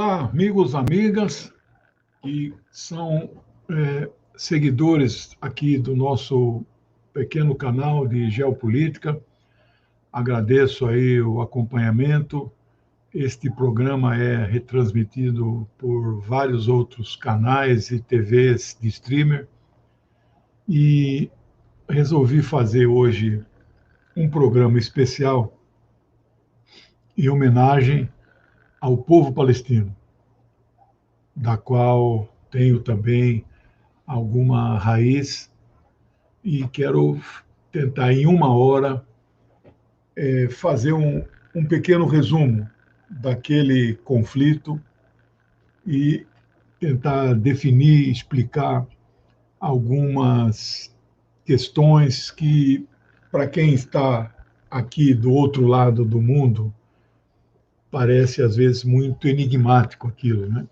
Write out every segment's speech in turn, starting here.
Olá, amigos, amigas, que são seguidores aqui do nosso pequeno canal de geopolítica. Agradeço aí o acompanhamento. Este programa é retransmitido por vários outros canais e TVs de streamer. E resolvi fazer hoje um programa especial em homenagem ao povo palestino, da qual tenho também alguma raiz, e quero tentar, em uma hora, fazer um pequeno resumo daquele conflito e tentar definir, explicar algumas questões que, para quem está aqui do outro lado do mundo, parece às vezes muito enigmático aquilo, né?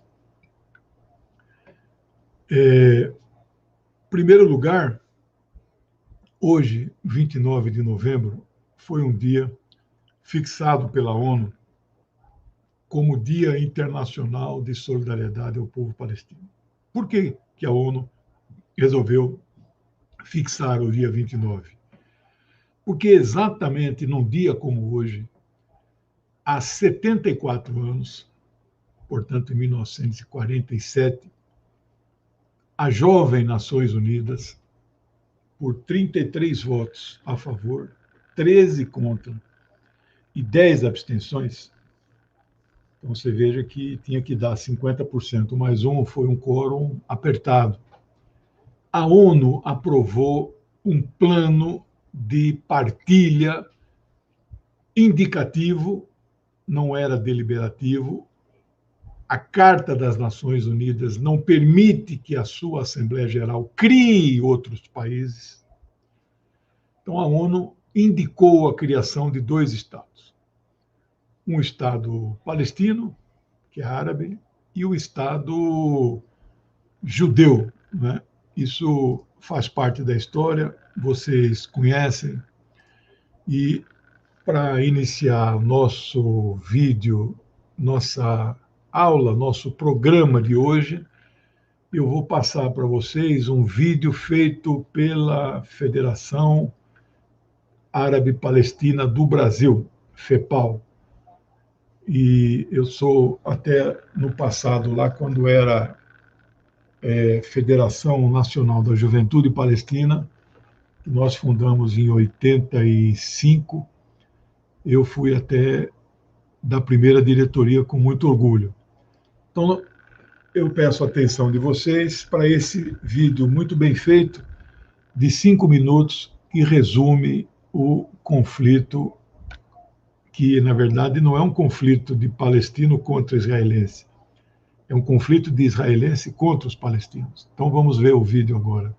Em primeiro lugar, hoje, 29 de novembro, foi um dia fixado pela ONU como Dia Internacional de Solidariedade ao Povo Palestino. Por que a ONU resolveu fixar o dia 29? Porque exatamente num dia como hoje, há 74 anos, portanto, em 1947, as jovens Nações Unidas, por 33 votos a favor, 13 contra e 10 abstenções, então você veja que tinha que dar 50% mais um, foi um quórum apertado. A ONU aprovou um plano de partilha indicativo, não era deliberativo. A Carta das Nações Unidas não permite que a sua Assembleia Geral crie outros países. Então, a ONU indicou a criação de dois estados. Um estado palestino, que é árabe, e o estado judeu, né? Isso faz parte da história, vocês conhecem. E para iniciar nosso vídeo, nossa aula, nosso programa de hoje, eu vou passar para vocês um vídeo feito pela Federação Árabe Palestina do Brasil, FEPAL. E eu sou, até no passado, lá quando era Federação Nacional da Juventude Palestina, que nós fundamos em 85, eu fui até da primeira diretoria com muito orgulho. Então, eu peço a atenção de vocês para esse vídeo muito bem feito, de 5 minutos, que resume o conflito, que, na verdade, não é um conflito de palestino contra israelense, é um conflito de israelense contra os palestinos. Então, vamos ver o vídeo agora.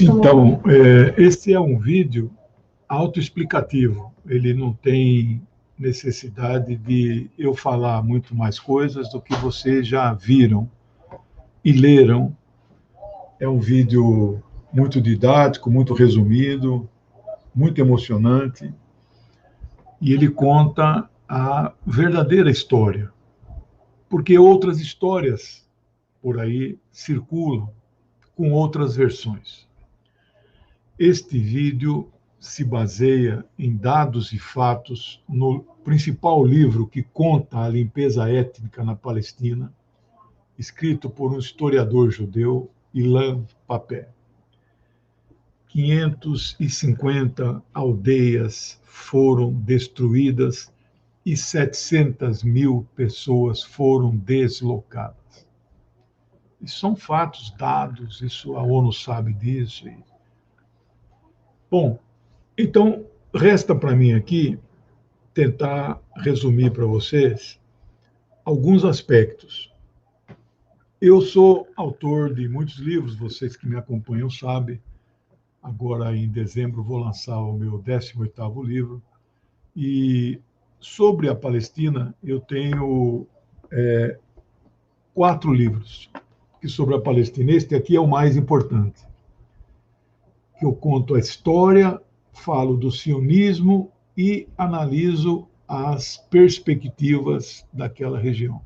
Então, esse é um vídeo autoexplicativo. Ele não tem necessidade de eu falar muito mais coisas do que vocês já viram e leram. É um vídeo muito didático, muito resumido, muito emocionante, e ele conta a verdadeira história, porque outras histórias por aí circulam com outras versões. Este vídeo se baseia em dados e fatos no principal livro que conta a limpeza étnica na Palestina, escrito por um historiador judeu, Ilan Pappé. 550 aldeias foram destruídas e 700 mil pessoas foram deslocadas. Isso são fatos, dados, isso a ONU sabe disso. Bom, então resta para mim aqui tentar resumir para vocês alguns aspectos. Eu sou autor de muitos livros, vocês que me acompanham sabem. Agora, em dezembro, vou lançar o meu 18º livro. E sobre a Palestina, eu tenho 4 livros que sobre a Palestina. Este aqui é o mais importante. Que eu conto a história, falo do sionismo e analiso as perspectivas daquela região.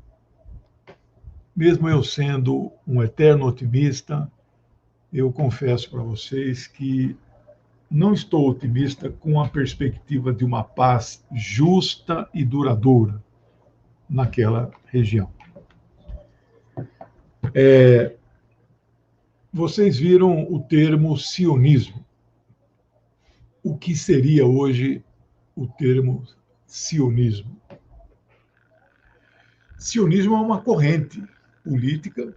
Mesmo eu sendo um eterno otimista, eu confesso para vocês que não estou otimista com a perspectiva de uma paz justa e duradoura naquela região. Vocês viram o termo sionismo. O que seria hoje o termo sionismo? Sionismo é uma corrente política,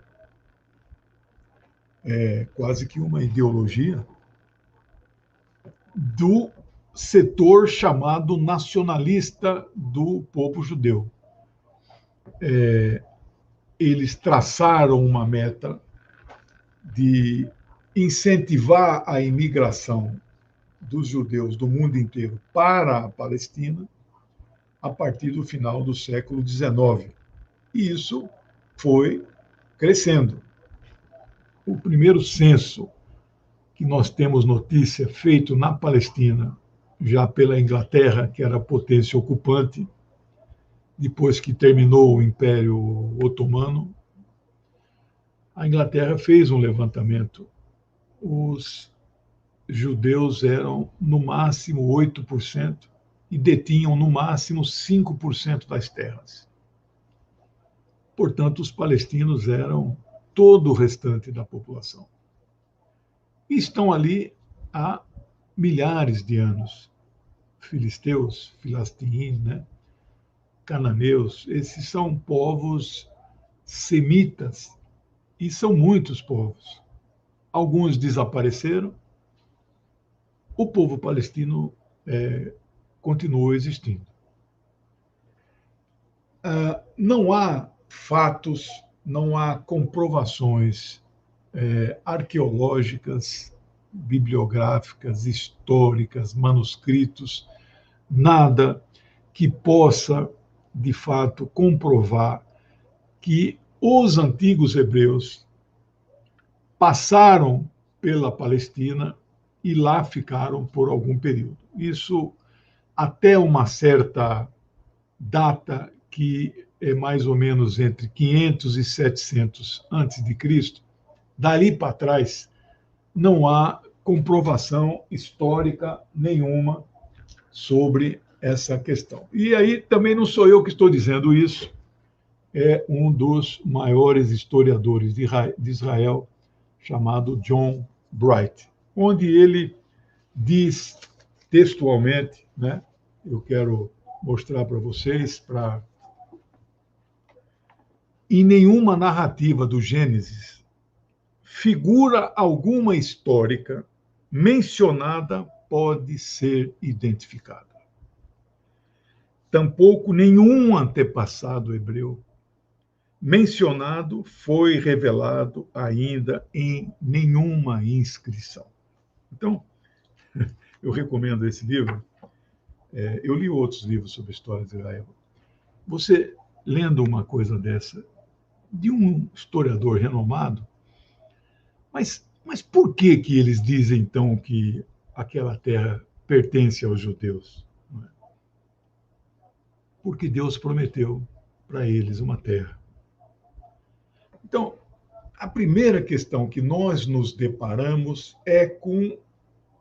quase que uma ideologia, do setor chamado nacionalista do povo judeu. Eles traçaram uma meta de incentivar a imigração dos judeus do mundo inteiro para a Palestina a partir do final do século XIX. E isso foi crescendo. O primeiro censo que nós temos notícia feito na Palestina, já pela Inglaterra, que era a potência ocupante, depois que terminou o Império Otomano, a Inglaterra fez um levantamento. Os judeus eram, no máximo, 8% e detinham, no máximo, 5% das terras. Portanto, os palestinos eram todo o restante da população. E estão ali há milhares de anos. Filisteus, filastíim, cananeus, esses são povos semitas, e são muitos povos. Alguns desapareceram, o povo palestino continuou existindo. Não há fatos, não há comprovações arqueológicas, bibliográficas, históricas, manuscritos, nada que possa, de fato, comprovar que os antigos hebreus passaram pela Palestina e lá ficaram por algum período. Isso até uma certa data, que é mais ou menos entre 500 e 700 a.C., dali para trás, não há comprovação histórica nenhuma sobre essa questão. E aí também não sou eu que estou dizendo isso, é um dos maiores historiadores de Israel, chamado John Bright, onde ele diz textualmente, eu quero mostrar para vocês, em nenhuma narrativa do Gênesis figura alguma histórica mencionada pode ser identificada. Tampouco nenhum antepassado hebreu mencionado foi revelado ainda em nenhuma inscrição. Então, eu recomendo esse livro. Eu li outros livros sobre a história de Israel. Você, lendo uma coisa dessa, de um historiador renomado, mas por que eles dizem, então, que aquela terra pertence aos judeus? Porque Deus prometeu para eles uma terra. Então, a primeira questão que nós nos deparamos é com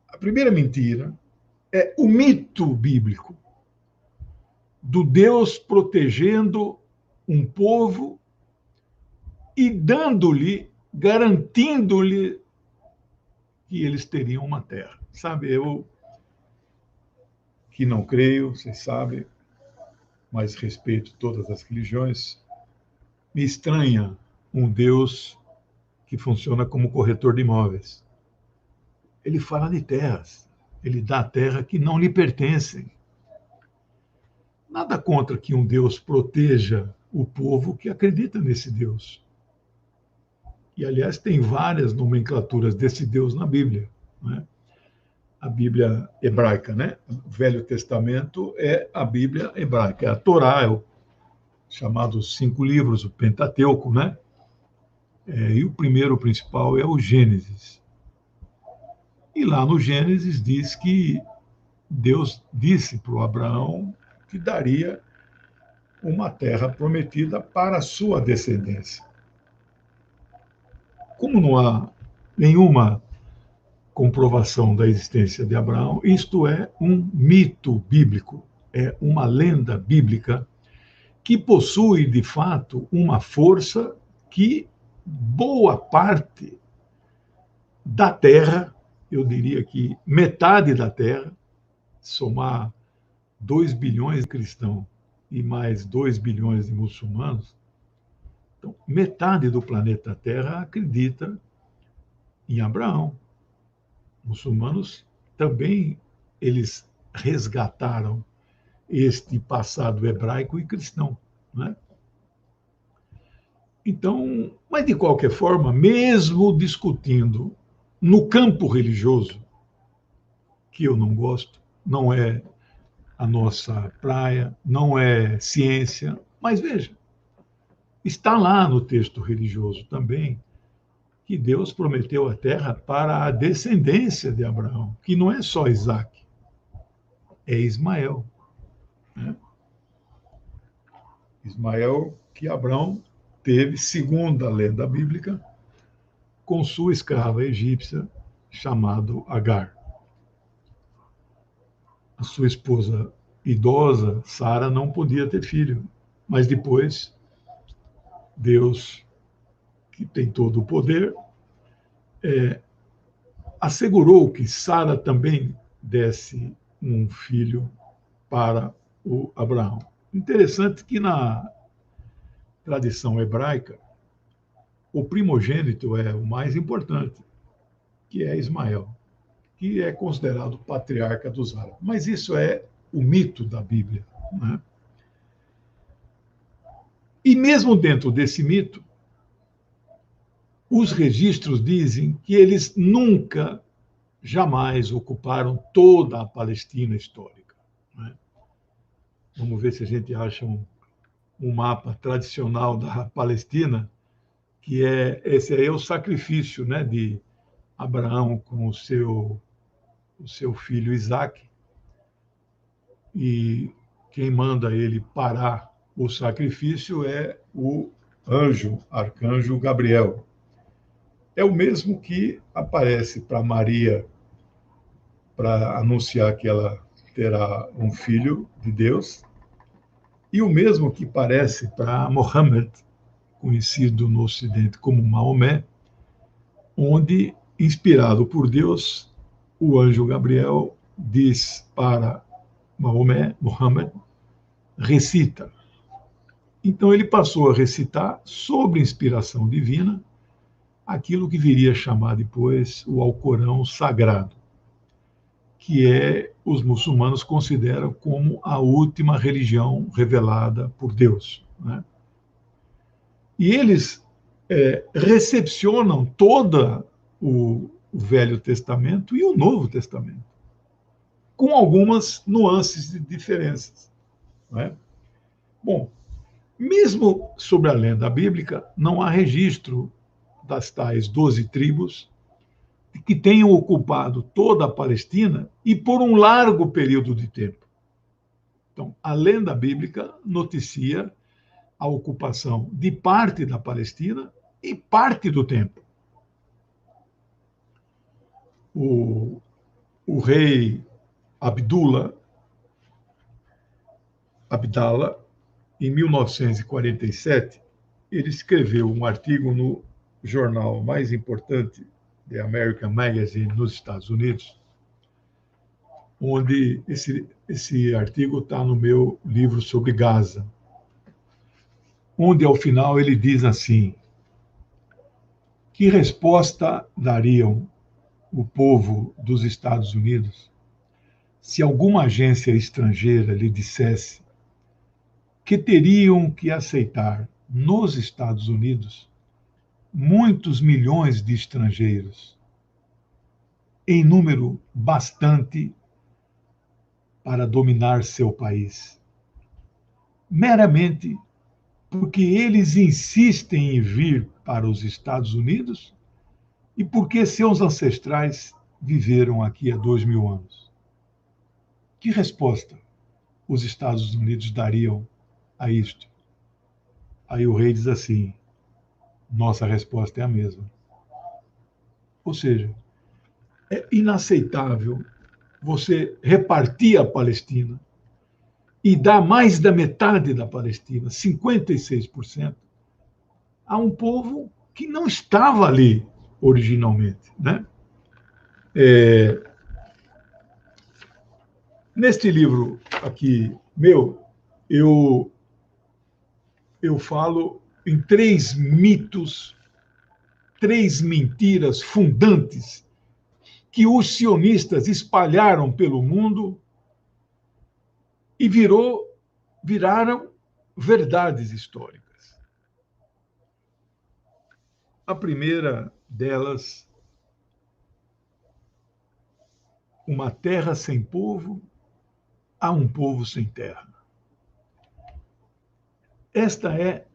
a primeira mentira, é o mito bíblico do Deus protegendo um povo e dando-lhe, garantindo-lhe que eles teriam uma terra. Sabe, eu que não creio, vocês sabem, mas respeito todas as religiões, me estranha um Deus que funciona como corretor de imóveis. Ele fala de terras, ele dá terra que não lhe pertencem. Nada contra que um Deus proteja o povo que acredita nesse Deus. E, aliás, tem várias nomenclaturas desse Deus na Bíblia. Né? A Bíblia hebraica, né? O Velho Testamento é a Bíblia hebraica. É a Torá, é o chamado 5 livros, o Pentateuco, né? E o primeiro, o principal, é o Gênesis. E lá no Gênesis diz que Deus disse para o Abraão que daria uma terra prometida para a sua descendência. Como não há nenhuma comprovação da existência de Abraão, isto é um mito bíblico, é uma lenda bíblica que possui, de fato, uma força que boa parte da terra, eu diria que metade da terra, somar 2 bilhões de cristãos e mais 2 bilhões de muçulmanos, então, metade do planeta Terra acredita em Abraão. Muçulmanos também, eles resgataram este passado hebraico e cristão, né? Então, mas de qualquer forma, mesmo discutindo no campo religioso, que eu não gosto, não é a nossa praia, não é ciência, mas veja, está lá no texto religioso também que Deus prometeu a terra para a descendência de Abraão, que não é só Isaac, é Ismael. Né? Ismael, que Abraão teve, segundo a lenda bíblica, com sua escrava egípcia, chamado Agar. A sua esposa idosa, Sara, não podia ter filho, mas depois Deus, que tem todo o poder, assegurou que Sara também desse um filho para o Abraão. Interessante que na tradição hebraica, o primogênito é o mais importante, que é Ismael, que é considerado patriarca dos árabes. Mas isso é o mito da Bíblia. Né? E mesmo dentro desse mito, os registros dizem que eles nunca, jamais ocuparam toda a Palestina histórica. Né? Vamos ver se a gente acha um mapa tradicional da Palestina, que esse aí é o sacrifício, né, de Abraão com o seu filho Isaac, e quem manda ele parar o sacrifício é o arcanjo Gabriel. É o mesmo que aparece para Maria para anunciar que ela terá um filho de Deus, e o mesmo que aparece para Mohammed, conhecido no Ocidente como Maomé, onde, inspirado por Deus, o anjo Gabriel diz para Maomé, Mohammed, recita. Então ele passou a recitar, sob inspiração divina, aquilo que viria a chamar depois o Alcorão Sagrado, que os muçulmanos consideram como a última religião revelada por Deus. Né? E eles recepcionam todo o o Velho Testamento e o Novo Testamento, com algumas nuances e diferenças. Não é? Bom, mesmo sobre a lenda bíblica, não há registro das tais 12 tribos que tenham ocupado toda a Palestina e por um largo período de tempo. Então, a lenda bíblica noticia a ocupação de parte da Palestina e parte do tempo. O rei Abdallah, em 1947, ele escreveu um artigo no jornal mais importante, The American Magazine, nos Estados Unidos, onde esse artigo está no meu livro sobre Gaza, onde, ao final, ele diz assim: que resposta dariam o povo dos Estados Unidos se alguma agência estrangeira lhe dissesse que teriam que aceitar nos Estados Unidos muitos milhões de estrangeiros, em número bastante para dominar seu país, meramente porque eles insistem em vir para os Estados Unidos e porque seus ancestrais viveram aqui há 2000 anos. Que resposta os Estados Unidos dariam a isto? Aí o rei diz assim: nossa resposta é a mesma. Ou seja, é inaceitável você repartir a Palestina e dar mais da metade da Palestina, 56%, a um povo que não estava ali originalmente, né? Neste livro aqui meu, eu falo em 3 mitos, 3 mentiras fundantes que os sionistas espalharam pelo mundo e viraram verdades históricas. A primeira delas, uma terra sem povo, há um povo sem terra. Esta é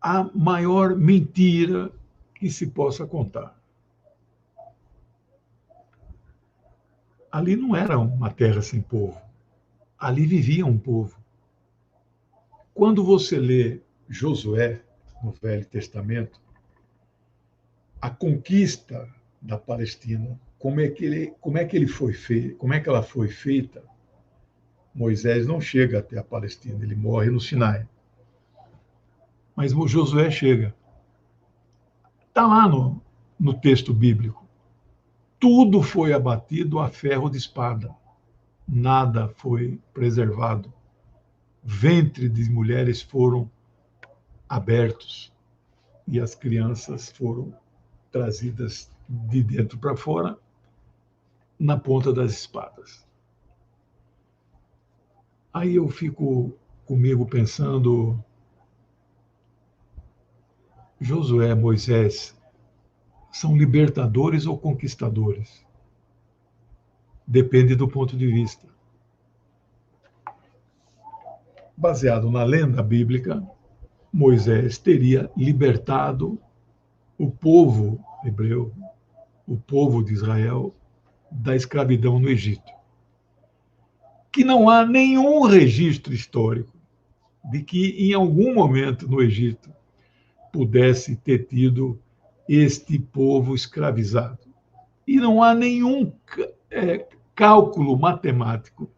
a maior mentira que se possa contar. Ali não era uma terra sem povo. Ali vivia um povo. Quando você lê Josué, no Velho Testamento, a conquista da Palestina, como é que ela foi feita, Moisés não chega até a Palestina, ele morre no Sinai. Mas Josué chega. Está lá no texto bíblico. Tudo foi abatido a ferro de espada. Nada foi preservado. Ventre de mulheres foram abertos e as crianças foram trazidas de dentro para fora na ponta das espadas. Aí eu fico comigo pensando, Josué, Moisés, são libertadores ou conquistadores? Depende do ponto de vista. Baseado na lenda bíblica, Moisés teria libertado o povo hebreu, o povo de Israel, da escravidão no Egito. Que não há nenhum registro histórico de que, em algum momento no Egito, pudesse ter tido este povo escravizado. E não há nenhum cálculo matemático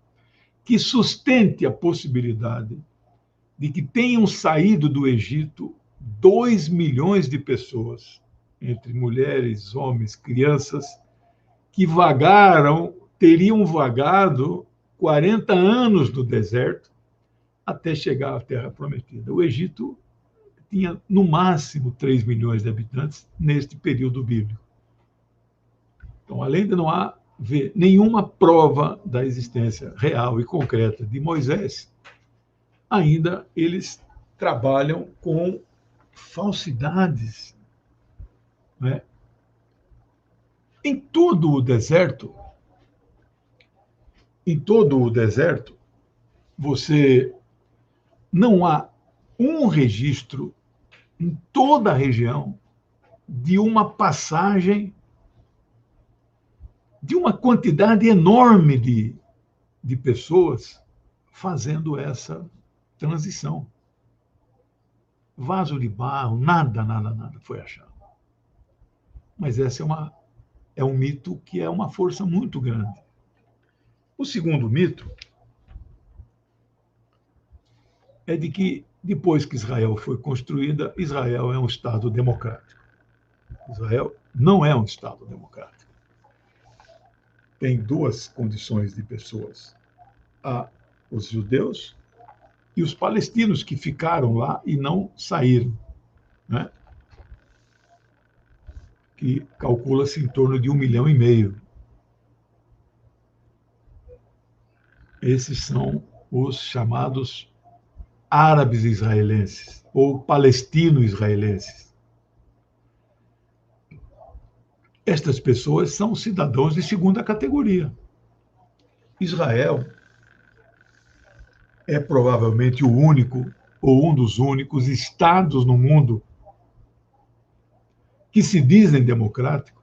que sustente a possibilidade de que tenham saído do Egito 2 milhões de pessoas, entre mulheres, homens, crianças, que teriam vagado 40 anos no deserto até chegar à Terra Prometida. O Egito tinha, no máximo, 3 milhões de habitantes neste período bíblico. Então, além de não haver nenhuma prova da existência real e concreta de Moisés, ainda eles trabalham com falsidades, né? Em todo o deserto, você não há um registro em toda a região de uma passagem de uma quantidade enorme de pessoas fazendo essa transição. Vaso de barro, nada foi achado. Mas essa é um mito que é uma força muito grande. O segundo mito é de que, depois que Israel foi construída, Israel é um Estado democrático. Israel não é um Estado democrático. Tem duas condições de pessoas: há os judeus e os palestinos que ficaram lá e não saíram, né? Que calcula-se em torno de 1,5 milhão. Esses são os chamados árabes israelenses ou palestino-israelenses. Estas pessoas são cidadãos de segunda categoria. Israel é provavelmente o único ou um dos únicos estados no mundo que se dizem democráticos,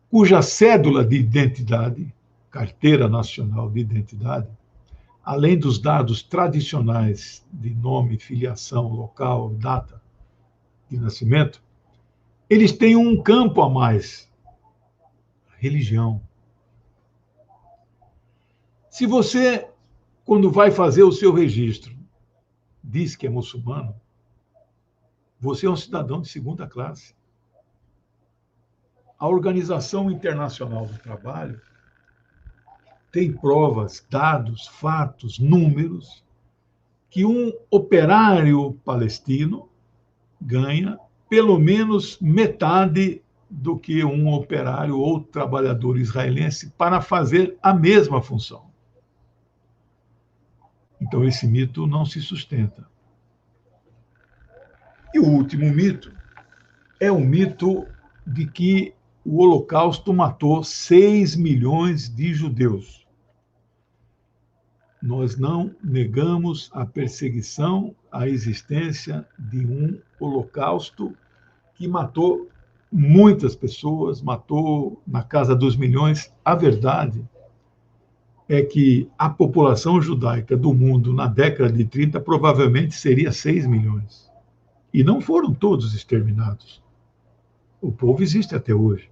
cuja cédula de identidade, carteira nacional de identidade, além dos dados tradicionais de nome, filiação, local, data de nascimento, eles têm um campo a mais: religião. Se você, quando vai fazer o seu registro, diz que é muçulmano, você é um cidadão de segunda classe. A Organização Internacional do Trabalho tem provas, dados, fatos, números, que um operário palestino ganha pelo menos metade do que um operário ou trabalhador israelense para fazer a mesma função. Então, esse mito não se sustenta. E o último mito é o mito de que o Holocausto matou 6 milhões de judeus. Nós não negamos a perseguição, a existência de um Holocausto que matou muitas pessoas, matou na casa dos milhões. A verdade é que a população judaica do mundo na década de 30 provavelmente seria 6 milhões. E não foram todos exterminados. O povo existe até hoje.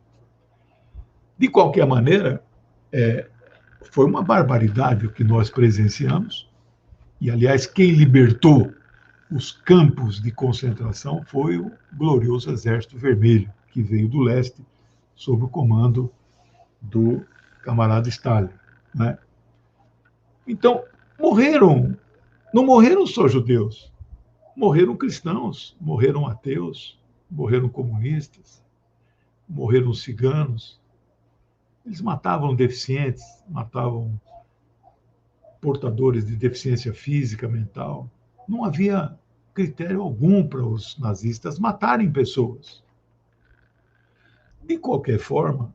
De qualquer maneira, foi uma barbaridade o que nós presenciamos. E, aliás, quem libertou os campos de concentração foi o glorioso Exército Vermelho, que veio do leste sob o comando do camarada Stalin, né? Então, não morreram só judeus, morreram cristãos, morreram ateus, morreram comunistas, morreram ciganos. Eles matavam deficientes, matavam portadores de deficiência física, mental. Não havia critério algum para os nazistas matarem pessoas. De qualquer forma,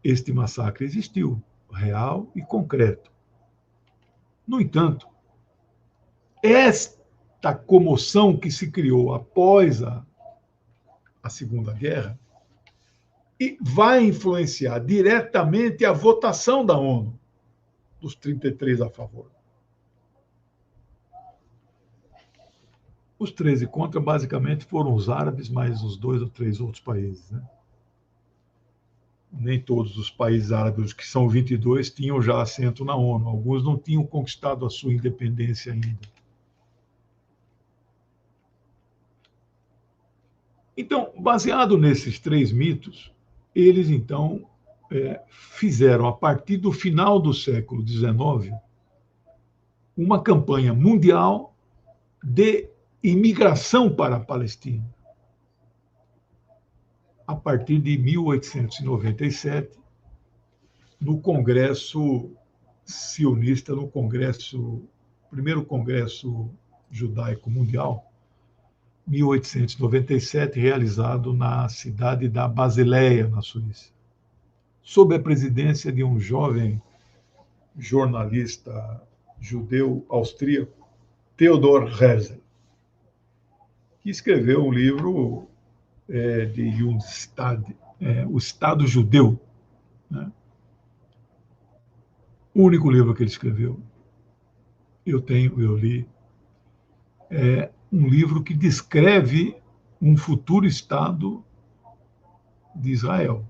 este massacre existiu, real e concreto. No entanto, esta comoção que se criou após a Segunda Guerra e vai influenciar diretamente a votação da ONU, dos 33 a favor. Os 13 contra, basicamente, foram os árabes, mais os 2 ou 3 outros países, né? Nem todos os países árabes, os que são 22, tinham já assento na ONU. Alguns não tinham conquistado a sua independência ainda. Então, baseado nesses 3 mitos, eles, então, fizeram, a partir do final do século XIX, uma campanha mundial de imigração para a Palestina. A partir de 1897, no Congresso sionista, no primeiro Congresso Judaico Mundial, 1897, realizado na cidade da Basileia, na Suíça. sob a presidência de um jovem jornalista judeu austríaco, Theodor Herzl, que escreveu um livro de Jungstadt, O Estado Judeu, né? O único livro que ele escreveu, eu li, é um livro que descreve um futuro Estado de Israel.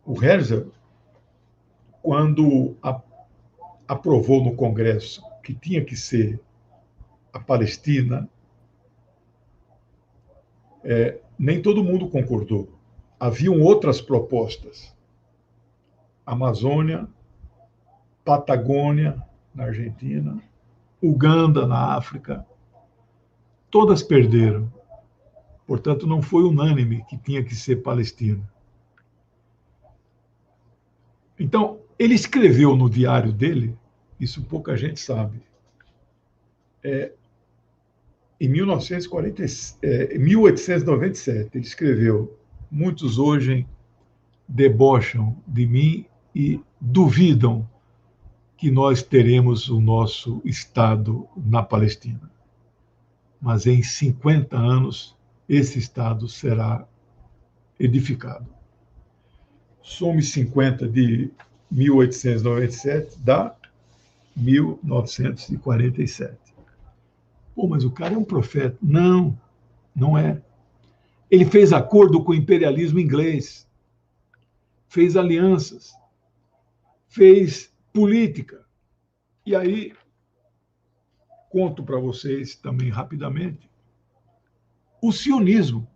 O Herzl, quando aprovou no Congresso que tinha que ser a Palestina, nem todo mundo concordou. Haviam outras propostas. Amazônia, Patagônia, na Argentina, Uganda, na África, todas perderam. Portanto, não foi unânime que tinha que ser Palestina. Então, ele escreveu no diário dele, isso pouca gente sabe, em 1897, ele escreveu: muitos hoje debocham de mim e duvidam que nós teremos o nosso Estado na Palestina. Mas em 50 anos, esse Estado será edificado. Some 50 de 1897, dá 1947. Pô, mas o cara é um profeta. Não, não é. Ele fez acordo com o imperialismo inglês, fez alianças, fez política. E aí, conto para vocês também rapidamente, o sionismo.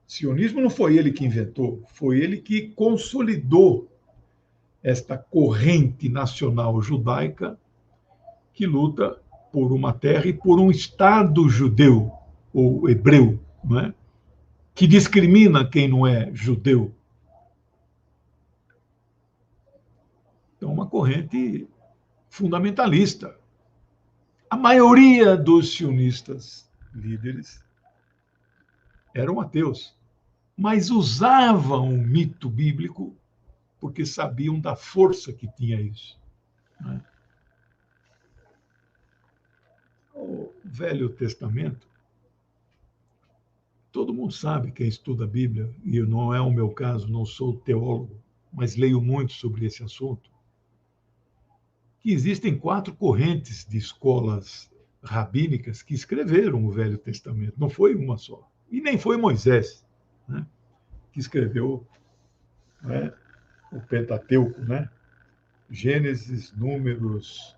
O sionismo não foi ele que inventou, foi ele que consolidou esta corrente nacional judaica que luta por uma terra e por um Estado judeu, ou hebreu, não é? Que discrimina quem não é judeu. Então, uma corrente fundamentalista. A maioria dos sionistas líderes eram ateus, mas usavam o mito bíblico porque sabiam da força que tinha isso, né? O Velho Testamento, todo mundo sabe, quem estuda a Bíblia, e não é o meu caso, não sou teólogo, mas leio muito sobre esse assunto, que existem 4 correntes de escolas rabínicas que escreveram o Velho Testamento. Não foi uma só. E nem foi Moisés, né, que escreveu, né, o Pentateuco, né? Gênesis, Números,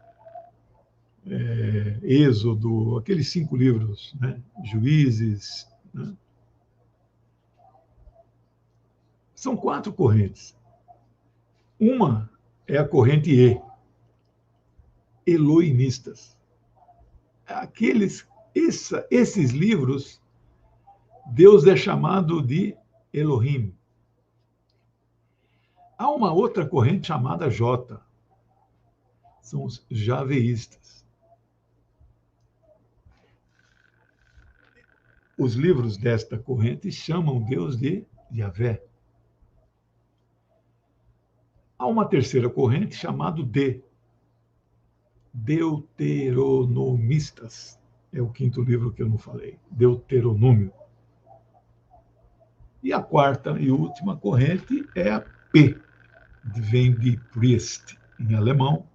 Êxodo, aqueles 5 livros, né? Juízes, né? São 4 correntes. Uma é a corrente eloímistas. Esses livros, Deus é chamado de Elohim. Há uma outra corrente chamada J, são os javeístas. Os livros desta corrente chamam Deus de Yahvé. Há uma terceira corrente chamada Deuteronomistas. É o 5º livro que eu não falei, Deuteronômio. E a quarta e última corrente é a P, que vem de Priest, em alemão,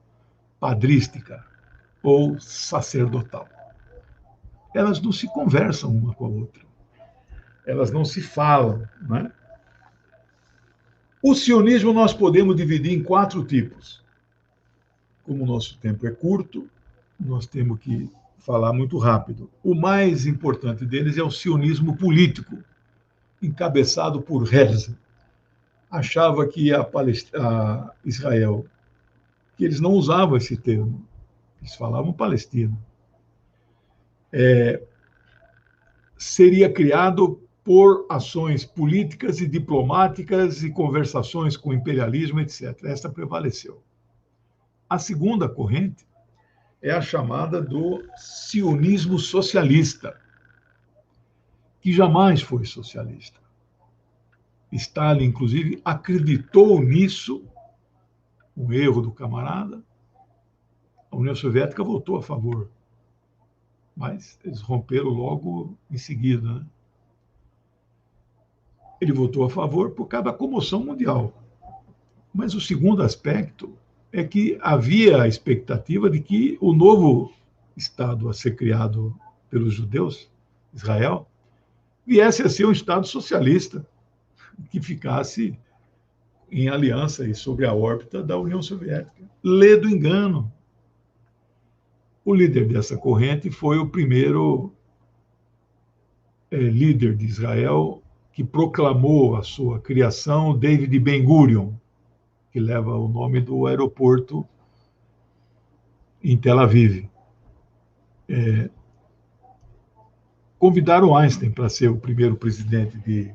padrística, ou sacerdotal. Elas não se conversam uma com a outra. Elas não se falam, né? O sionismo nós podemos dividir em 4 tipos. Como o nosso tempo é curto, nós temos que falar muito rápido. O mais importante deles é o sionismo político, encabeçado por Herzl. Achava que a Israel, que eles não usavam esse termo, eles falavam Palestina, seria criado por ações políticas e diplomáticas e conversações com o imperialismo, etc. Esta prevaleceu. A segunda corrente é a chamada do sionismo socialista, que jamais foi socialista. Stalin, inclusive, acreditou nisso, um erro do camarada. A União Soviética votou a favor, mas eles romperam logo em seguida, né? Ele votou a favor por causa da comoção mundial. Mas o segundo aspecto é que havia a expectativa de que o novo Estado a ser criado pelos judeus, Israel, viesse a ser um Estado socialista, que ficasse em aliança e sobre a órbita da União Soviética. Lê do engano. O líder dessa corrente foi o primeiro líder de Israel que proclamou a sua criação, David Ben-Gurion, que leva o nome do aeroporto em Tel Aviv. Convidaram Einstein para ser o primeiro presidente de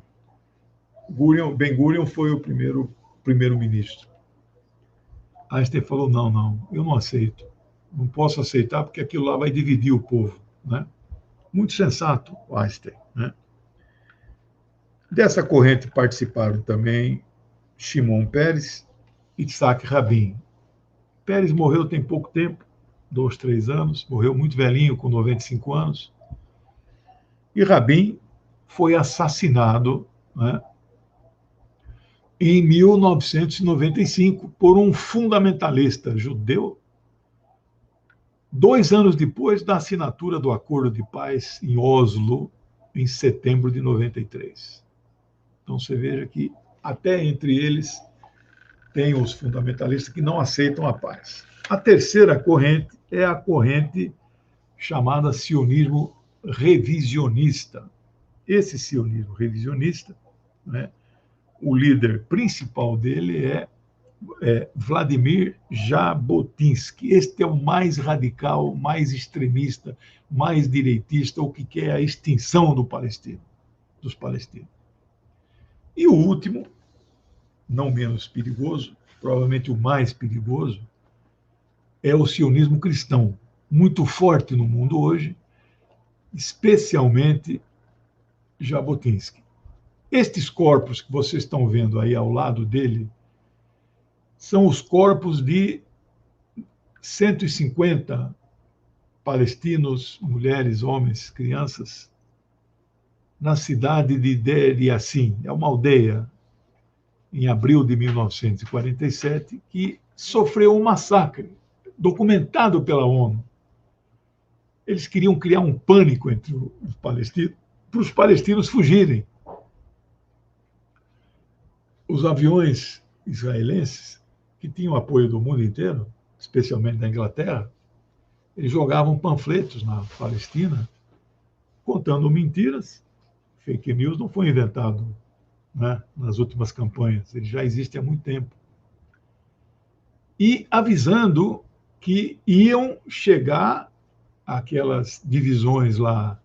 Gurion. Ben-Gurion foi o primeiro-ministro. Einstein falou, não, eu não aceito. Não posso aceitar porque aquilo lá vai dividir o povo, né? Muito sensato, Einstein, né? Dessa corrente participaram também Shimon Peres e Itzhak Rabin. Peres morreu tem pouco tempo, 2, 3 anos, morreu muito velhinho, com 95 anos. E Rabin foi assassinado, né, em 1995 por um fundamentalista judeu, 2 anos depois da assinatura do Acordo de Paz em Oslo, em setembro de 93. Então você veja que até entre eles tem os fundamentalistas que não aceitam a paz. A terceira corrente é a corrente chamada sionismo revisionista. Esse sionismo revisionista, né, o líder principal dele é Vladimir Jabotinsky. Este é o mais radical, mais extremista, mais direitista, o que quer a extinção dos palestinos. E o último, não menos perigoso, provavelmente o mais perigoso, é o sionismo cristão, muito forte no mundo hoje, especialmente Jabotinsky. Estes corpos que vocês estão vendo aí ao lado dele são os corpos de 150 palestinos, mulheres, homens, crianças, na cidade de Deir Yassin, é uma aldeia, em abril de 1947, que sofreu um massacre, documentado pela ONU. Eles queriam criar um pânico entre os palestinos, para os palestinos fugirem. Os aviões israelenses, que tinham apoio do mundo inteiro, especialmente da Inglaterra, eles jogavam panfletos na Palestina, contando mentiras. Fake news não foi inventado, né, nas últimas campanhas, ele já existe há muito tempo. E avisando que iam chegar aquelas divisões lá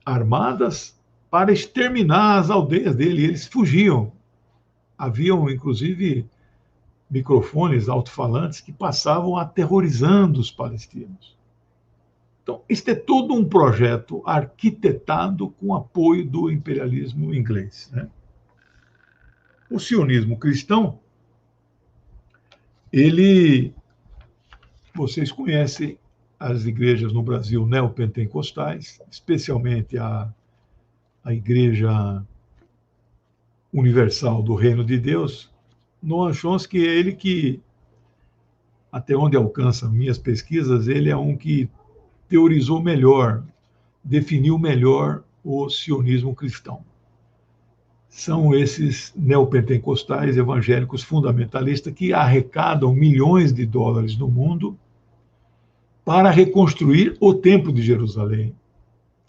armadas para exterminar as aldeias dele. Eles fugiam. Haviam, inclusive, microfones alto-falantes que passavam aterrorizando os palestinos. Então, este é todo um projeto arquitetado com apoio do imperialismo inglês, né? O sionismo cristão, vocês conhecem as igrejas no Brasil neopentecostais, especialmente a Igreja Universal do Reino de Deus. Noam Chomsky é ele que, até onde alcançam minhas pesquisas, ele é um que teorizou melhor, definiu melhor o sionismo cristão. São esses neopentecostais evangélicos fundamentalistas que arrecadam milhões de dólares no mundo para reconstruir o Templo de Jerusalém,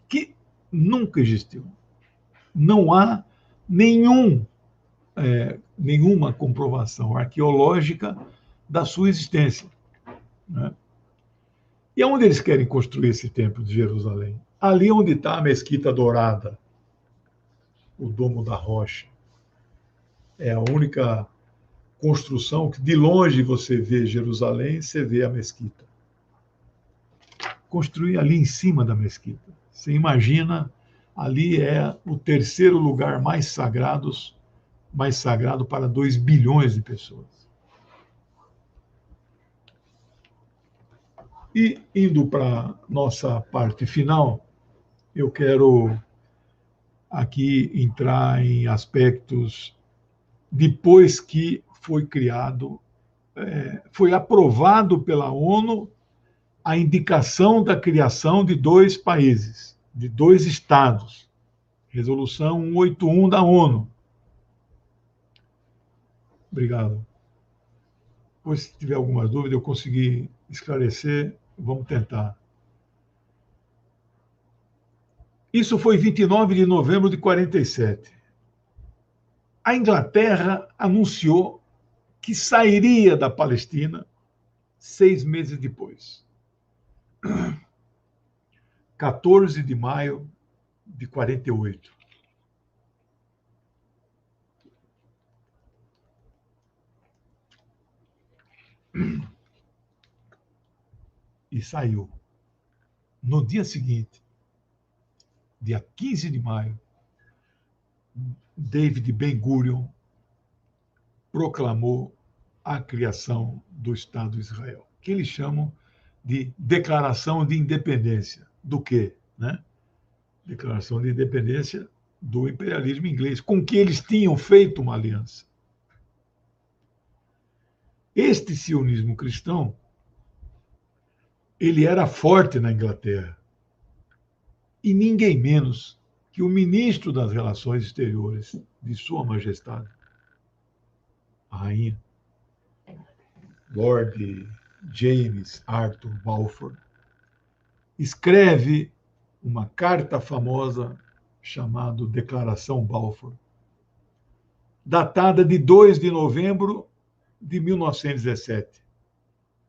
que nunca existiu. Não há nenhuma comprovação arqueológica da sua existência, né? E aonde eles querem construir esse Templo de Jerusalém? Ali onde está a Mesquita Dourada, o Domo da Rocha. É a única construção que de longe você vê Jerusalém, você vê a Mesquita. Construir ali em cima da Mesquita. Você imagina, ali é o terceiro lugar mais sagrado mas sagrado para 2 bilhões de pessoas. E, indo para a nossa parte final, eu quero aqui entrar em aspectos depois que foi criado, foi aprovado pela ONU a indicação da criação de 2 países, de 2 estados. Resolução 181 da ONU. Obrigado. Pois, se tiver alguma dúvida, eu consegui esclarecer, vamos tentar. Isso foi 29 de novembro de 47. A Inglaterra anunciou que sairia da Palestina 6 meses depois. 14 de maio de 48. E saiu. No dia seguinte, dia 15 de maio, David Ben-Gurion proclamou a criação do Estado de Israel, que eles chamam de Declaração de Independência. Do quê? Né? Declaração de Independência do imperialismo inglês, com que eles tinham feito uma aliança. Este sionismo cristão, ele era forte na Inglaterra. E ninguém menos que o ministro das Relações Exteriores de Sua Majestade, a rainha, Lord James Arthur Balfour, escreve uma carta famosa chamada Declaração Balfour, datada de 2 de novembro de 1917,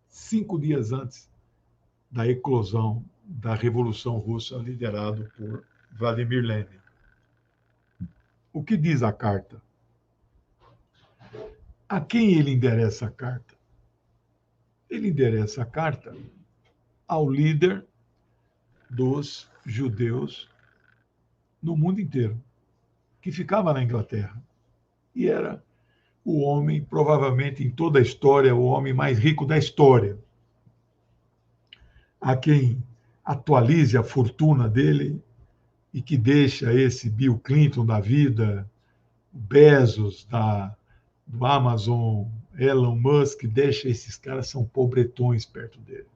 5 dias antes da eclosão da Revolução Russa, liderado por Vladimir Lenin. O que diz a carta? A quem ele endereça a carta? Ele endereça a carta ao líder dos judeus no mundo inteiro, que ficava na Inglaterra. E era o homem, provavelmente em toda a história, o homem mais rico da história. A quem atualize a fortuna dele e que deixa esse Bill Clinton da vida, Bezos do Amazon, Elon Musk, deixa esses caras, são pobretões perto dele.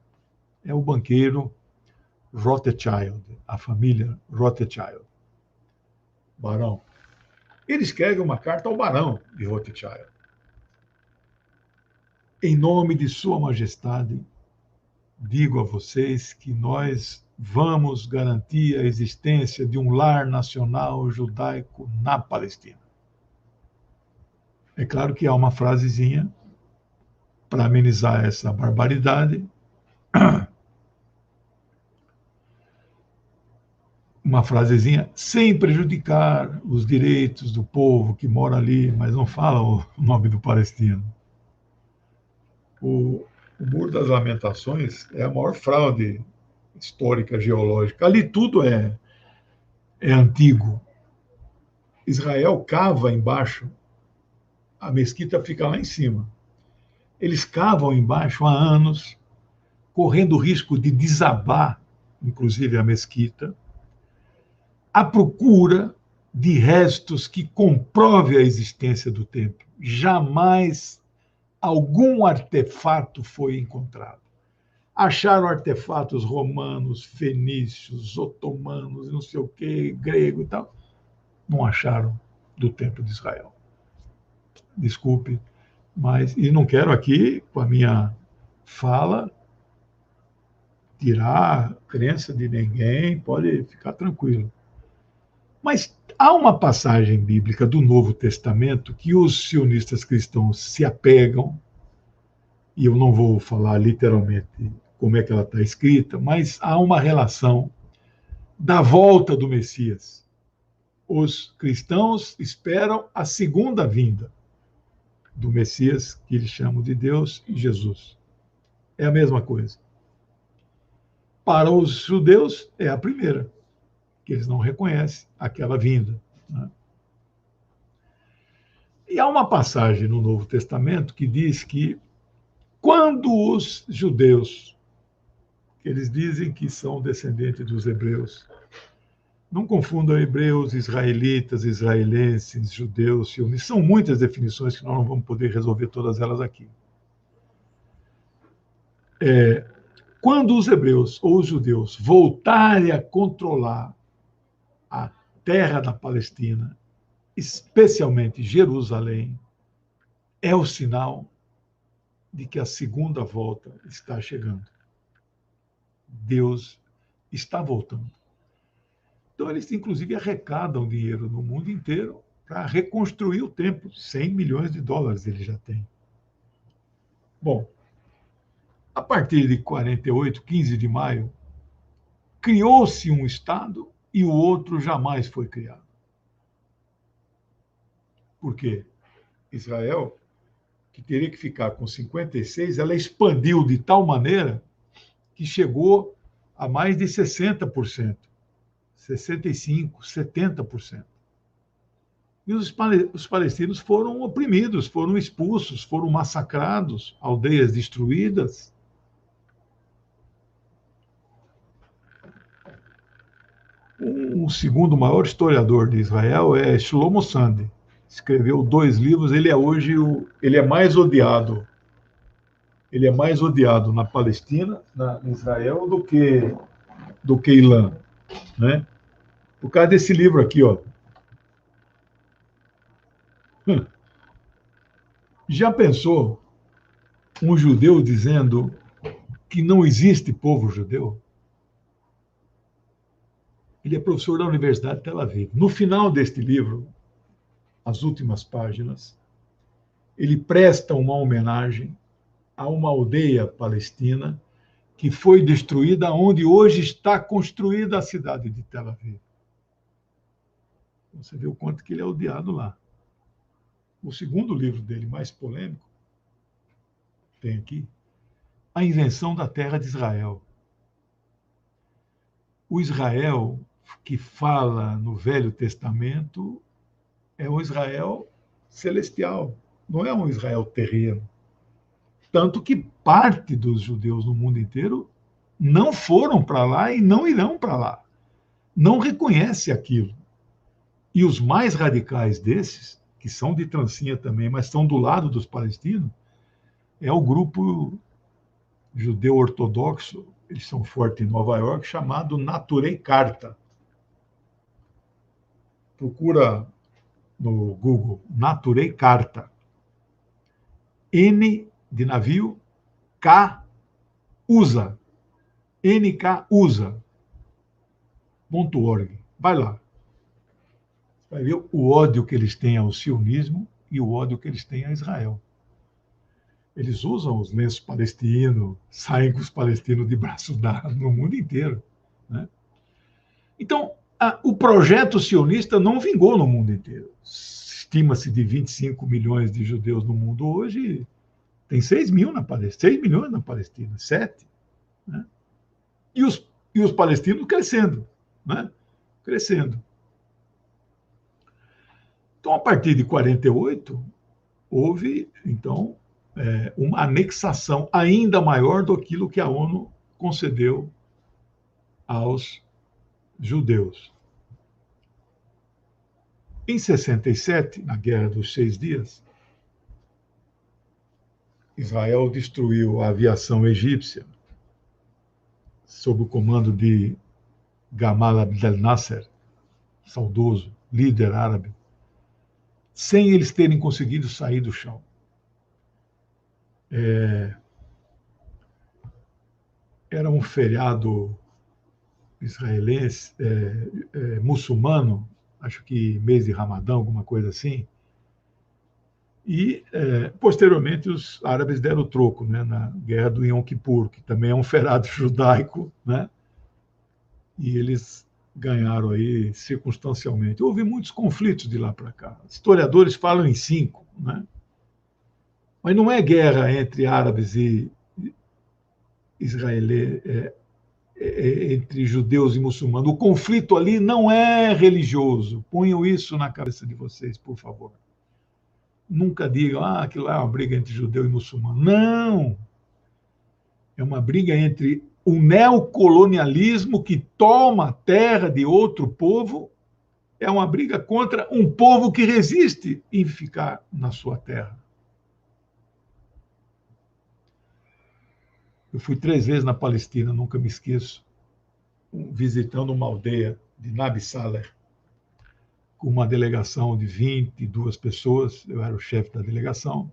É o banqueiro Rothschild, a família Rothschild. Barão. Ele escreve uma carta ao barão de Rothschild. Em nome de Sua Majestade, digo a vocês que nós vamos garantir a existência de um lar nacional judaico na Palestina. É claro que há uma frasezinha para amenizar essa barbaridade. Uma frasezinha, sem prejudicar os direitos do povo que mora ali, mas não fala o nome do palestino. O Muro das Lamentações é a maior fraude histórica, geológica. Ali tudo é antigo. Israel cava embaixo, a mesquita fica lá em cima. Eles cavam embaixo há anos, correndo o risco de desabar, inclusive a mesquita, à procura de restos que comprovem a existência do templo. Jamais algum artefato foi encontrado. Acharam artefatos romanos, fenícios, otomanos, não sei o quê, grego e tal. Não acharam do Templo de Israel. Desculpe, mas e não quero aqui, com a minha fala, tirar a crença de ninguém, pode ficar tranquilo. Mas há uma passagem bíblica do Novo Testamento que os sionistas cristãos se apegam, e eu não vou falar literalmente como é que ela está escrita, mas há uma relação da volta do Messias. Os cristãos esperam a segunda vinda do Messias, que eles chamam de Deus e Jesus. É a mesma coisa. Para os judeus, é a primeira, que eles não reconhecem aquela vinda. Né? E há uma passagem no Novo Testamento que diz que quando os judeus, que eles dizem que são descendentes dos hebreus, não confundam hebreus, israelitas, israelenses, judeus, sionistas, são muitas definições que nós não vamos poder resolver todas elas aqui. Quando os hebreus ou os judeus voltarem a controlar a terra da Palestina, especialmente Jerusalém, é o sinal de que a segunda volta está chegando. Deus está voltando. Então, eles, inclusive, arrecadam dinheiro no mundo inteiro para reconstruir o templo. 100 milhões de dólares ele já tem. Bom, a partir de 48, 15 de maio, criou-se um Estado e o outro jamais foi criado. Por quê? Israel, que teria que ficar com 56, ela expandiu de tal maneira que chegou a mais de 60%, 65%, 70%. E os palestinos foram oprimidos, foram expulsos, foram massacrados, aldeias destruídas. O segundo maior historiador de Israel é Shlomo Sande. Escreveu 2 livros. Ele é hoje ele é mais odiado. Ele é mais odiado na Palestina, em Israel, do que Ilan, né? Por causa desse livro aqui, ó. Já pensou um judeu dizendo que não existe povo judeu? Ele é professor da Universidade de Tel Aviv. No final deste livro, as últimas páginas, ele presta uma homenagem a uma aldeia palestina que foi destruída, onde hoje está construída a cidade de Tel Aviv. Você vê o quanto que ele é odiado lá. O segundo livro dele, mais polêmico, tem aqui, A Invenção da Terra de Israel. O Israel que fala no Velho Testamento é um Israel celestial, não é um Israel terreno. Tanto que parte dos judeus no mundo inteiro não foram para lá e não irão para lá. Não reconhece aquilo. E os mais radicais desses, que são de trancinha também, mas estão do lado dos palestinos, é o grupo judeu ortodoxo, eles são fortes em Nova York, chamado Naturei Karta. Procura no Google, Naturei Karta. N de navio, K, USA. NKUSA.org. Vai lá. Vai ver o ódio que eles têm ao sionismo e o ódio que eles têm a Israel. Eles usam os lenços palestinos, saem com os palestinos de braço dado no mundo inteiro, né? Então, o projeto sionista não vingou no mundo inteiro. Estima-se de 25 milhões de judeus no mundo hoje, tem 6 milhões na Palestina, 7. Né? E os palestinos crescendo, né? Crescendo. Então, a partir de 48, houve, então, uma anexação ainda maior do que a ONU concedeu aos judeus. Em 67, na Guerra dos 6 Dias, Israel destruiu a aviação egípcia sob o comando de Gamal Abdel Nasser, saudoso líder árabe, sem eles terem conseguido sair do chão. Era um feriado israelense, muçulmano, acho que mês de Ramadão, alguma coisa assim. E, posteriormente, os árabes deram o troco, né, na Guerra do Yom Kippur, que também é um feriado judaico, né? E eles ganharam aí circunstancialmente. Houve muitos conflitos de lá para cá. Historiadores falam em 5, né? Mas não é guerra entre árabes e israelenses, entre judeus e muçulmanos. O conflito ali não é religioso. Ponham isso na cabeça de vocês, por favor. Nunca digam, aquilo lá é uma briga entre judeu e muçulmano. Não! É uma briga entre o neocolonialismo que toma a terra de outro povo, é uma briga contra um povo que resiste em ficar na sua terra. Eu fui 3 vezes na Palestina, nunca me esqueço, visitando uma aldeia de Nabi Saleh, com uma delegação de 22 pessoas, eu era o chefe da delegação.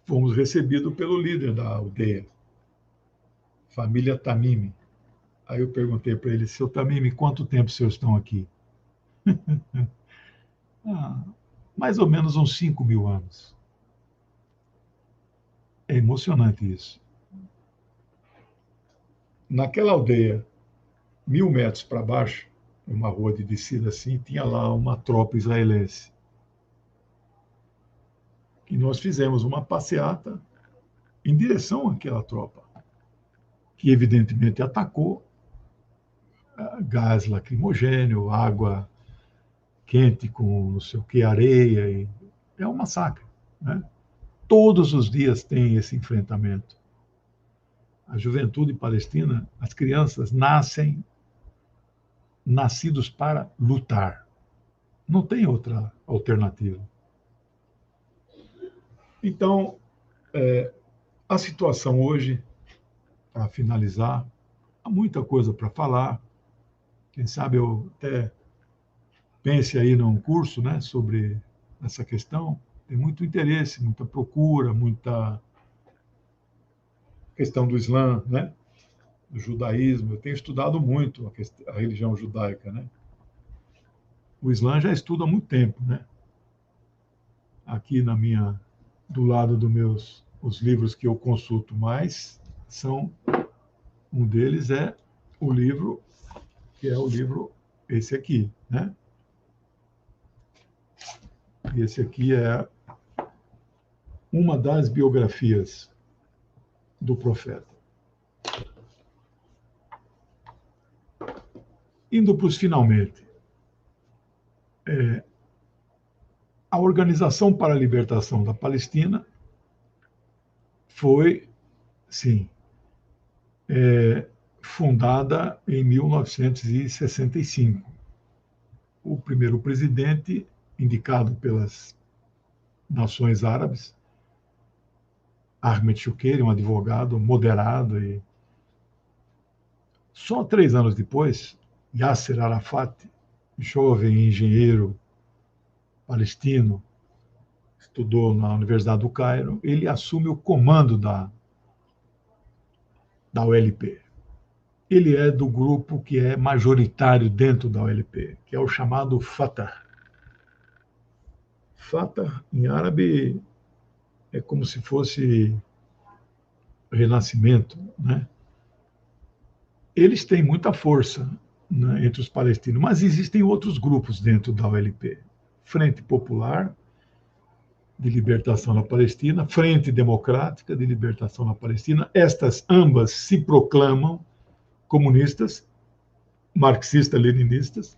Fomos recebidos pelo líder da aldeia, família Tamimi. Aí eu perguntei para ele, seu Tamimi, quanto tempo os senhores estão aqui? Mais ou menos uns 5.000 anos. É emocionante isso. Naquela aldeia, 1.000 metros para baixo, uma rua de descida assim, tinha lá uma tropa israelense. E nós fizemos uma passeata em direção àquela tropa, que evidentemente atacou, gás lacrimogêneo, água quente com não sei o que, areia, e é um massacre, né? Todos os dias tem esse enfrentamento. A juventude palestina, as crianças nascidos para lutar. Não tem outra alternativa. Então, a situação hoje, para finalizar, há muita coisa para falar. Quem sabe eu até pense aí num curso, né, sobre essa questão. Tem muito interesse, muita procura, muita questão do Islã, né, do judaísmo. Eu tenho estudado muito a religião judaica, né? O Islã já estudo há muito tempo, né? Aqui do lado os livros que eu consulto mais um deles é o livro esse aqui, né? Esse aqui é uma das biografias do profeta. Indo para os finalmente. A Organização para a Libertação da Palestina foi, sim, fundada em 1965. O primeiro presidente, indicado pelas nações árabes, Ahmed Shukeri, um advogado moderado, e só 3 anos depois, Yasser Arafat, jovem engenheiro palestino, estudou na Universidade do Cairo, ele assume o comando da OLP. Ele é do grupo que é majoritário dentro da OLP, que é o chamado Fatah. Fatah, em árabe, é como se fosse renascimento, né? Eles têm muita força, né, entre os palestinos, mas existem outros grupos dentro da OLP. Frente Popular de Libertação da Palestina, Frente Democrática de Libertação da Palestina. Estas ambas se proclamam comunistas, marxistas-leninistas,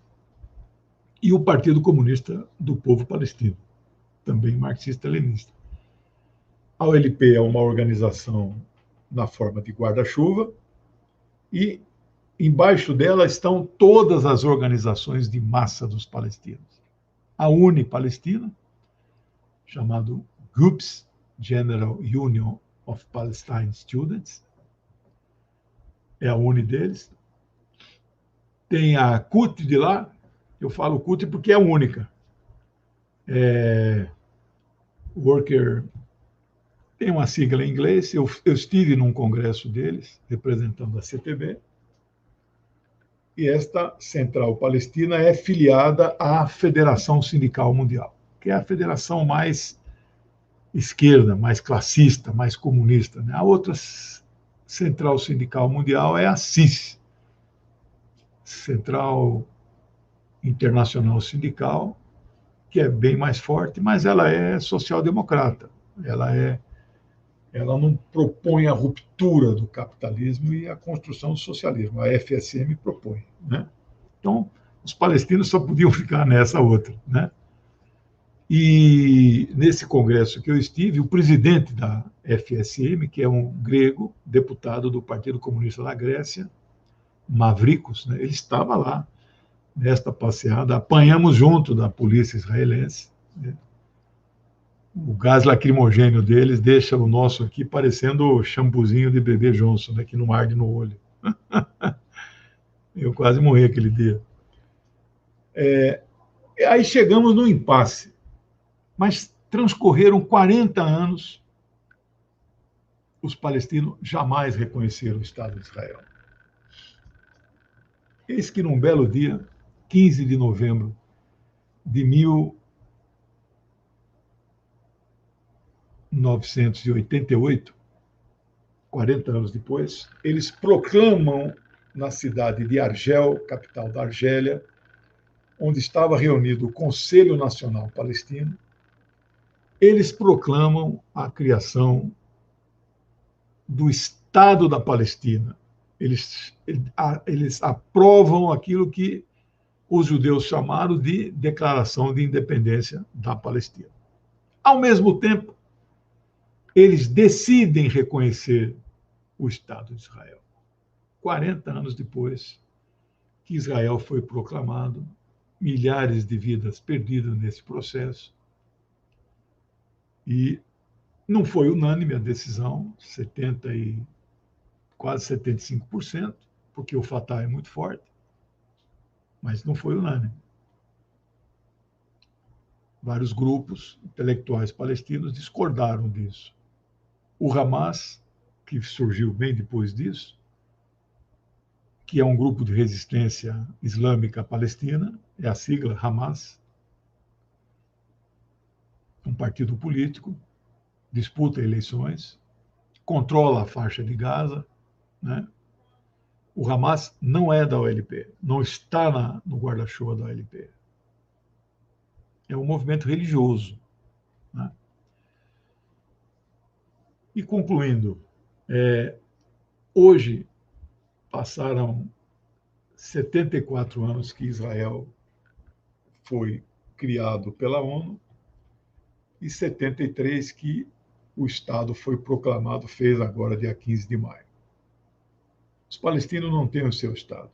e o Partido Comunista do Povo Palestino, também marxista-leninista. A OLP é uma organização na forma de guarda-chuva, e embaixo dela estão todas as organizações de massa dos palestinos. A UNI Palestina, chamado GUPS, General Union of Palestine Students, é a UNI deles. Tem a CUT de lá, eu falo CUT porque é a única. Worker, tem uma sigla em inglês, eu estive num congresso deles, representando a CTB, e esta central palestina é filiada à Federação Sindical Mundial, que é a federação mais esquerda, mais classista, mais comunista, né? A outra central sindical mundial é a CIS, Central Internacional Sindical, que é bem mais forte, mas ela é social-democrata. Ela não propõe a ruptura do capitalismo e a construção do socialismo. A FSM propõe, né? Então, os palestinos só podiam ficar nessa outra, né? E nesse congresso que eu estive, o presidente da FSM, que é um grego, deputado do Partido Comunista da Grécia, Mavrikos, né, ele estava lá nesta passeada, apanhamos junto da polícia israelense, né? O gás lacrimogênio deles deixa o nosso aqui parecendo o shampoozinho de bebê Johnson, né, que não arde no olho. Eu quase morri aquele dia. Aí chegamos no impasse, mas transcorreram 40 anos, os palestinos jamais reconheceram o Estado de Israel. Eis que num belo dia, 15 de novembro de 1988, 40 anos depois, eles proclamam na cidade de Argel, capital da Argélia, onde estava reunido o Conselho Nacional Palestino, eles proclamam a criação do Estado da Palestina. Eles aprovam aquilo que os judeus chamaram de Declaração de Independência da Palestina. Ao mesmo tempo, eles decidem reconhecer o Estado de Israel. 40 anos depois que Israel foi proclamado, milhares de vidas perdidas nesse processo, e não foi unânime a decisão, 70 e quase 75%, porque o Fatah é muito forte, mas não foi unânime. Vários grupos intelectuais palestinos discordaram disso. O Hamas, que surgiu bem depois disso, que é um grupo de resistência islâmica palestina, é a sigla Hamas, um partido político, disputa eleições, controla a faixa de Gaza, né? O Hamas não é da OLP, não está no guarda-chuva da OLP. É um movimento religioso, né? E concluindo, hoje passaram 74 anos que Israel foi criado pela ONU e 73 que o Estado foi proclamado, fez agora dia 15 de maio. Os palestinos não têm o seu Estado.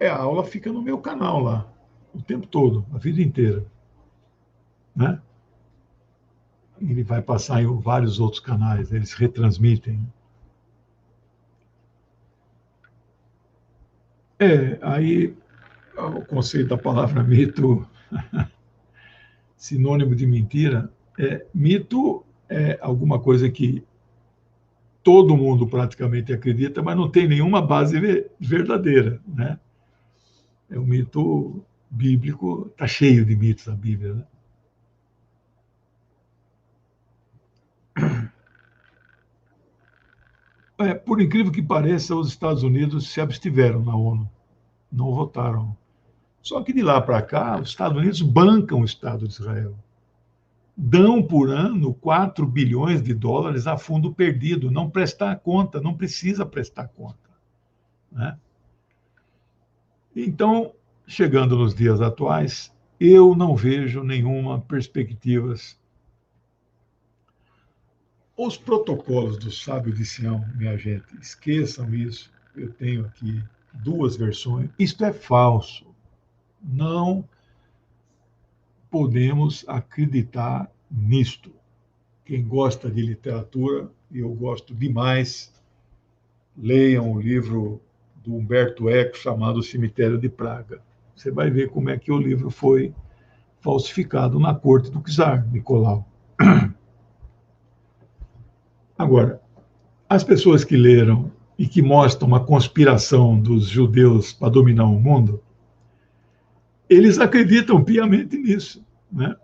A aula fica no meu canal lá, o tempo todo, a vida inteira, né? Ele vai passar em vários outros canais, eles retransmitem. Aí o conceito da palavra mito, sinônimo de mentira, mito é alguma coisa que todo mundo praticamente acredita, mas não tem nenhuma base verdadeira, né? É um mito bíblico, está cheio de mitos a Bíblia, né? Por incrível que pareça, os Estados Unidos se abstiveram na ONU, não votaram. Só que de lá para cá, os Estados Unidos bancam o Estado de Israel. Dão por ano 4 bilhões de dólares a fundo perdido, não prestar conta, não precisa prestar conta, né? Então, chegando nos dias atuais, eu não vejo nenhuma perspectiva. Os protocolos do Sábio de Sião, minha gente, esqueçam isso. Eu tenho aqui 2 versões. Isto é falso. Não podemos acreditar nisto. Quem gosta de literatura, e eu gosto demais, leiam o livro do Humberto Eco chamado O Cemitério de Praga. Você vai ver como é que o livro foi falsificado na corte do czar Nicolau. Agora, as pessoas que leram e que mostram uma conspiração dos judeus para dominar o mundo, eles acreditam piamente nisso, né?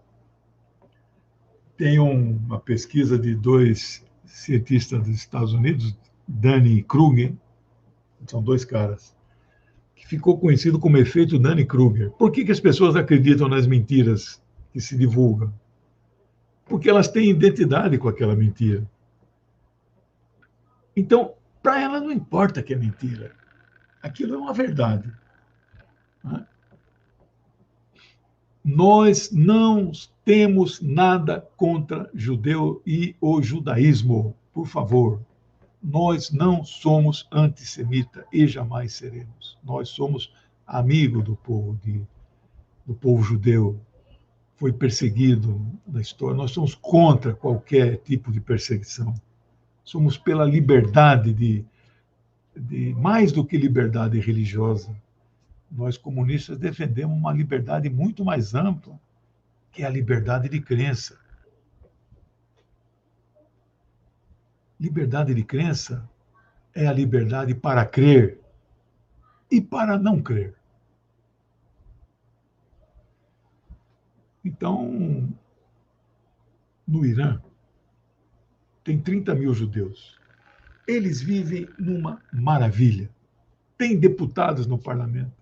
Tem uma pesquisa de 2 cientistas dos Estados Unidos, Danny Kruger, são 2 caras, que ficou conhecido como efeito Dunning-Kruger. Por que as pessoas acreditam nas mentiras que se divulgam? Porque elas têm identidade com aquela mentira. Então, para ela não importa que é mentira. Aquilo é uma verdade, né? Nós não temos nada contra judeu e o judaísmo, por favor. Nós não somos antissemita e jamais seremos. Nós somos amigo do povo judeu. Foi perseguido na história. Nós somos contra qualquer tipo de perseguição. Somos pela liberdade mais do que liberdade religiosa. Nós comunistas defendemos uma liberdade muito mais ampla, que é a liberdade de crença. Liberdade de crença é a liberdade para crer e para não crer. Então, no Irã, tem 30 mil judeus. Eles vivem numa maravilha. Tem deputados no parlamento.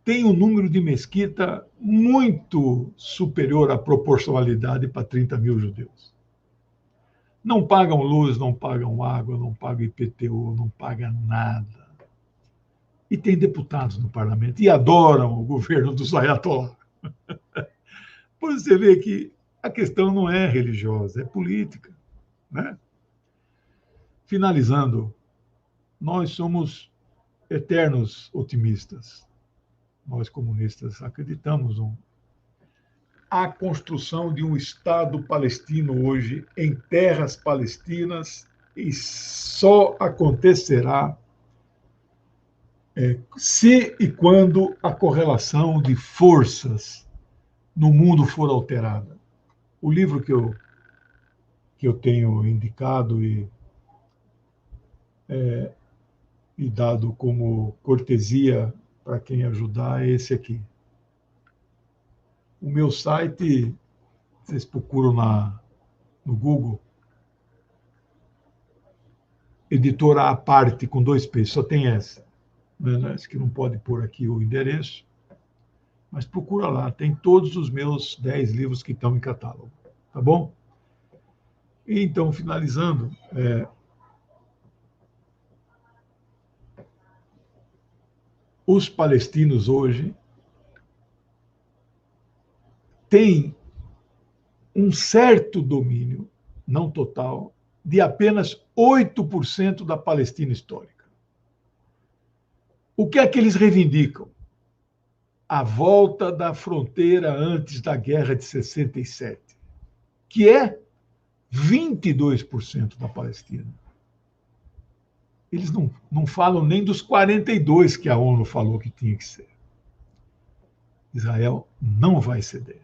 Tem um número de mesquita muito superior à proporcionalidade para 30 mil judeus. Não pagam luz, não pagam água, não pagam IPTU, não pagam nada. E tem deputados no parlamento e adoram o governo dos Ayatollah. Pois você vê que a questão não é religiosa, é política, né? Finalizando, nós somos eternos otimistas. Nós comunistas acreditamos a construção de um Estado palestino hoje em terras palestinas e só acontecerá se e quando a correlação de forças no mundo for alterada. O livro que eu tenho indicado e dado como cortesia para quem ajudar é esse aqui. O meu site, vocês procuram no Google, editora à parte, com 2 P's, só tem essa. Acho que não pode pôr aqui o endereço, mas procura lá, tem todos os meus 10 livros que estão em catálogo, tá bom? E então, finalizando, os palestinos hoje têm um certo domínio, não total, de apenas 8% da Palestina histórica. O que é que eles reivindicam? A volta da fronteira antes da Guerra de 67, que é 22% da Palestina. Eles não falam nem dos 42% que a ONU falou que tinha que ser. Israel não vai ceder.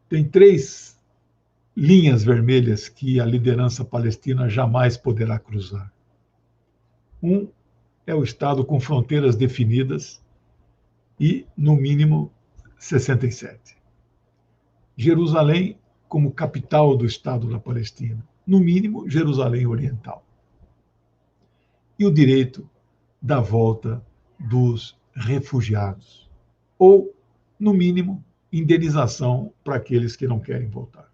Tem 3 linhas vermelhas que a liderança palestina jamais poderá cruzar. Um é o Estado com fronteiras definidas e, no mínimo, 67. Jerusalém como capital do Estado da Palestina, no mínimo, Jerusalém Oriental. E o direito da volta dos refugiados, ou, no mínimo, indenização para aqueles que não querem voltar.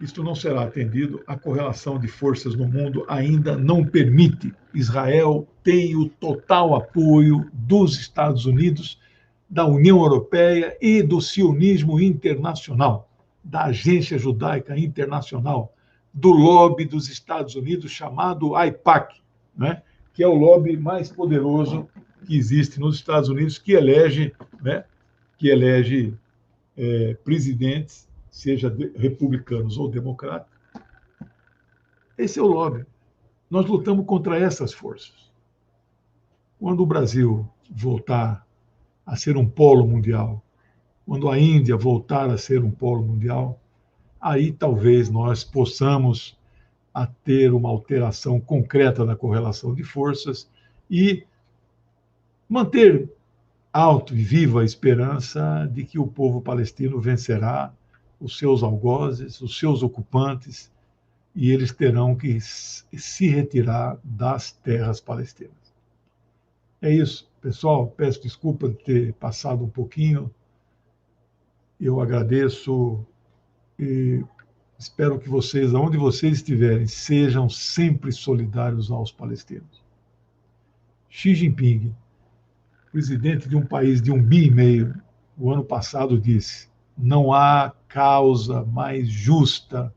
Isto não será atendido, a correlação de forças no mundo ainda não permite. Israel tem o total apoio dos Estados Unidos, da União Europeia e do sionismo internacional, da Agência Judaica Internacional, do lobby dos Estados Unidos chamado AIPAC, né? Que é o lobby mais poderoso que existe nos Estados Unidos, que elege presidentes, seja republicanos ou democratas. Esse é o lobby. Nós lutamos contra essas forças. Quando o Brasil voltar a ser um polo mundial, quando a Índia voltar a ser um polo mundial, aí talvez nós possamos a ter uma alteração concreta da correlação de forças e manter alto e viva a esperança de que o povo palestino vencerá os seus algozes, os seus ocupantes, e eles terão que se retirar das terras palestinas. É isso, pessoal. Peço desculpa de ter passado um pouquinho. Eu agradeço e espero que vocês, aonde vocês estiverem, sejam sempre solidários aos palestinos. Xi Jinping presidente de um país de 1,5 bi, o ano passado disse: não há causa mais justa,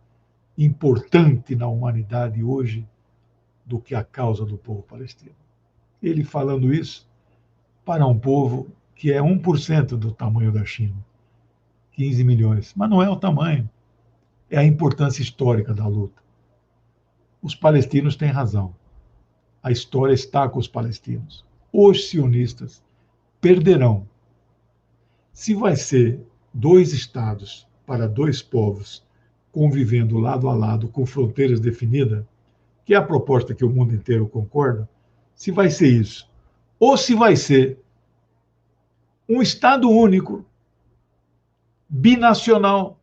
importante na humanidade hoje do que a causa do povo palestino. Ele falando isso para um povo que é 1% do tamanho da China, 15 milhões. Mas não é o tamanho, é a importância histórica da luta. Os palestinos têm razão. A história está com os palestinos. Os sionistas perderão. Se vai ser 2 estados para 2 povos convivendo lado a lado com fronteiras definidas, que é a proposta que o mundo inteiro concorda, se vai ser isso, ou se vai ser um Estado único, binacional,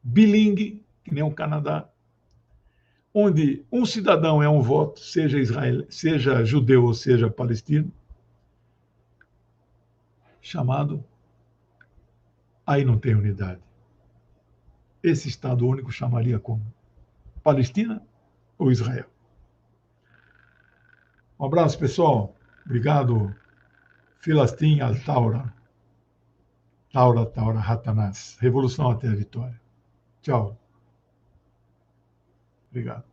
bilingue, que nem o Canadá, onde um cidadão é um voto, seja judeu ou seja palestino, chamado, aí não tem unidade. Esse Estado único chamaria como? Palestina ou Israel? Um abraço, pessoal. Obrigado. Filastim al-Taura. Taura, Taura, Ratanás. Revolução até a vitória. Tchau. Obrigado.